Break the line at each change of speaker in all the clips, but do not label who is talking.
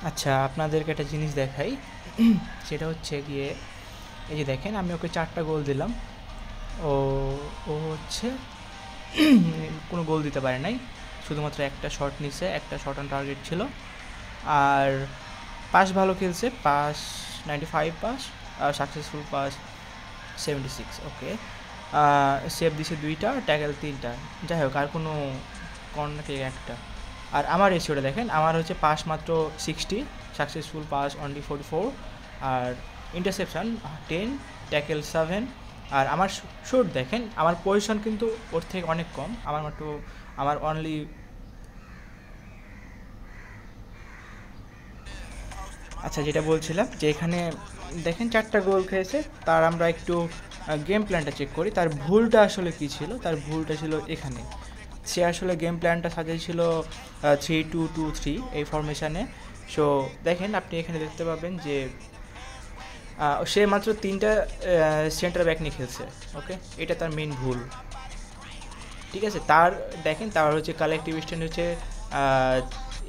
আচ্ছা, আপনাদেরকে একটা জিনিস দেখাই, সেটা হচ্ছে গিয়ে এই যে দেখেন আমি ওকে 4টা গোল দিলাম, ও ও হচ্ছে কোনো গোল দিতে পারে নাই, শুধুমাত্র একটা শট নিছে, একটা শট অন টার্গেট ছিল। আর পাস ভালো খেলছে, পাস 95 পাস, আর সাকসেসফুল পাস 76। ওকে, সেভ দিছে 2টা, ট্যাকেল 3টা, যাই হোক আর কোনো কর্নার কিক একটা। আর আমার রেশিওটা দেখেন, আমার হচ্ছে পাস মাত্র 60, সাকসেসফুল পাস অনলি 44, আর ইন্টারসেপশন 10, ট্যাকেল 7। আর আমার শুট দেখেন, আমার পজিশন কিন্তু ওর থেকে অনেক কম, আমার অনলি আচ্ছা যেটা বলছিলাম যে এখানে দেখেন 4টা গোল খেয়েছে, তার আমরা একটু গেম প্ল্যানটা চেক করি, তার ভুলটা আসলে কী ছিল। তার ভুলটা ছিল এখানে, সে আসলে গেম প্ল্যানটা সাজিয়েছিল 3-2-2-3 এই ফরমেশানে। সো দেখেন আপনি এখানে দেখতে পাবেন যে সে মাত্র 3টা সেন্টার ব্যাক নিয়ে খেলছে। ওকে, এটা তার মেন ভুল, ঠিক আছে। তার দেখেন তার হচ্ছে কালেক্টিভ স্ট্যান্ড হচ্ছে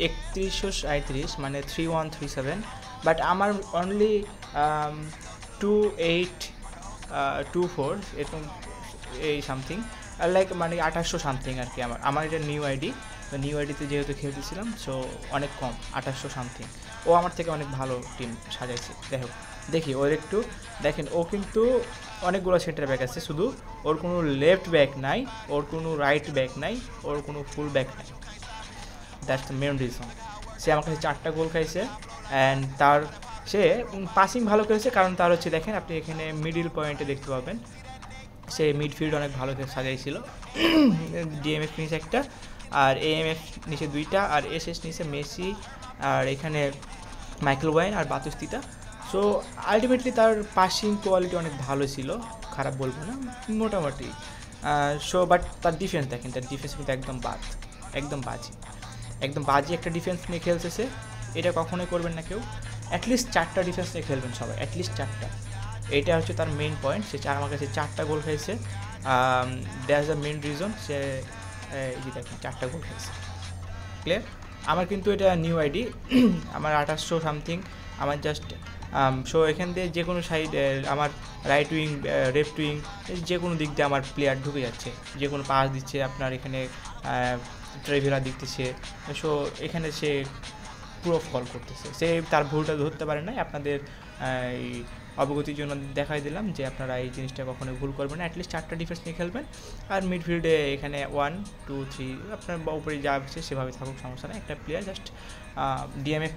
3137, মানে 3137, বাট আমার অনলি 2824 এরকম এই সামথিং, লাইক মানে 2800 সামথিং আর কি। আমার এটা নিউ আইডি, তো নিউ আইডিতে যেহেতু খেলতেছিলাম, সো অনেক কম, 2800 সামথিং। ও আমার থেকে অনেক ভালো টিম সাজাইছে। দেখো দেখি ওর একটু দেখেন, ও কিন্তু অনেকগুলো সেন্টার ব্যাক আছে, শুধু ওর কোনো লেফট ব্যাক নাই, ওর কোনো রাইট ব্যাক নাই, ওর কোনো ফুল ব্যাক নাই। That's the main reason. সে আমার কাছে 4টা গোল খাইছে, অ্যান্ড তার সে পাসিং ভালো করেছে, কারণ তার হচ্ছে দেখেন আপনি এখানে মিডিল পয়েন্টে দেখতে পাবেন সে মিডফিল্ড অনেক ভালো সাজাইছিল। ডিএমএফ নিচে একটা, আর এএমএফ নিচে 2টা, আর এসএস নিচে মেসি, আর এখানে মাইকেল ওয়াইন আর বাতুস্তিতা। সো আলটিমেটলি তার পাসিং কোয়ালিটি অনেক ভালো ছিল, খারাপ বলবো না, মোটামুটি। সো বাট তার ডিফেন্স দেখেন, তার ডিফেন্স কিন্তু একদম বাজে একটা ডিফেন্স নিয়ে খেলছে সে। এটা কখনোই করবেন না কেউ, অ্যাটলিস্ট 4টা ডিফেন্স নিয়ে খেলবেন সবাই, অ্যাটলিস্ট 4টা। এটা হচ্ছে তার মেইন পয়েন্ট। সে আমার কাছে 4টা গোল খেয়েছে, দ্যাটস দ্য মেইন রিজন। সে এই যে দেখেন 4টা গোল খেয়েছে, ক্লিয়ার। আমার কিন্তু এটা নিউ আইডি, আমার 2800 সামথিং, আমার জাস্ট সো এখান দিয়ে যে কোনো সাইড, আমার রাইট উইং, লেফট উইং, যে কোনো দিক দিয়ে আমার প্লেয়ার ঢুকে যাচ্ছে, যে কোনো পাস দিচ্ছে, আপনার এখানে ট্রেভিলা দিতেছে। সো এখানে সে পুরো ফল করতেছে, সে তার ভুলটা ধরতে পারে না। আপনাদের এই অবগতির জন্য দেখাই দিলাম যে আপনারা এই জিনিসটা কখনো ভুল করবেন না, অ্যাটলিস্ট 4টা ডিফেন্স নিয়ে খেলবেন। আর মিডফিল্ডে এখানে 1, 2, 3 আপনার উপরে যা আছে সেভাবে থাকুক, সমস্যা নেই। একটা প্লেয়ার জাস্ট ডিএমএফ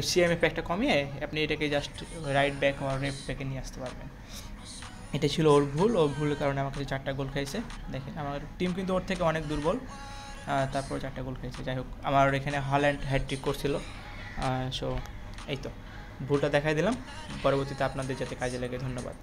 সিএমএফ একটা কমিয়ে আপনি এটাকে জাস্ট রাইট ব্যাক বা লেফট ব্যাকে নিয়ে আসতে পারবেন। এটা ছিল ওর ভুল, ওর ভুলের কারণে আমার কাছে 4টা গোল খাইছে। দেখেন আমার টিম কিন্তু ওর থেকে অনেক দুর্বল, তারপর 4টা গোল খেয়েছে। যাই হোক, আমার এখানে হল্যান্ড হ্যাটট্রিক করছিল। সো এই তো ভুলটা দেখাই দিলাম, পরবর্তীতে আপনাদের যাতে কাজে লাগে। ধন্যবাদ।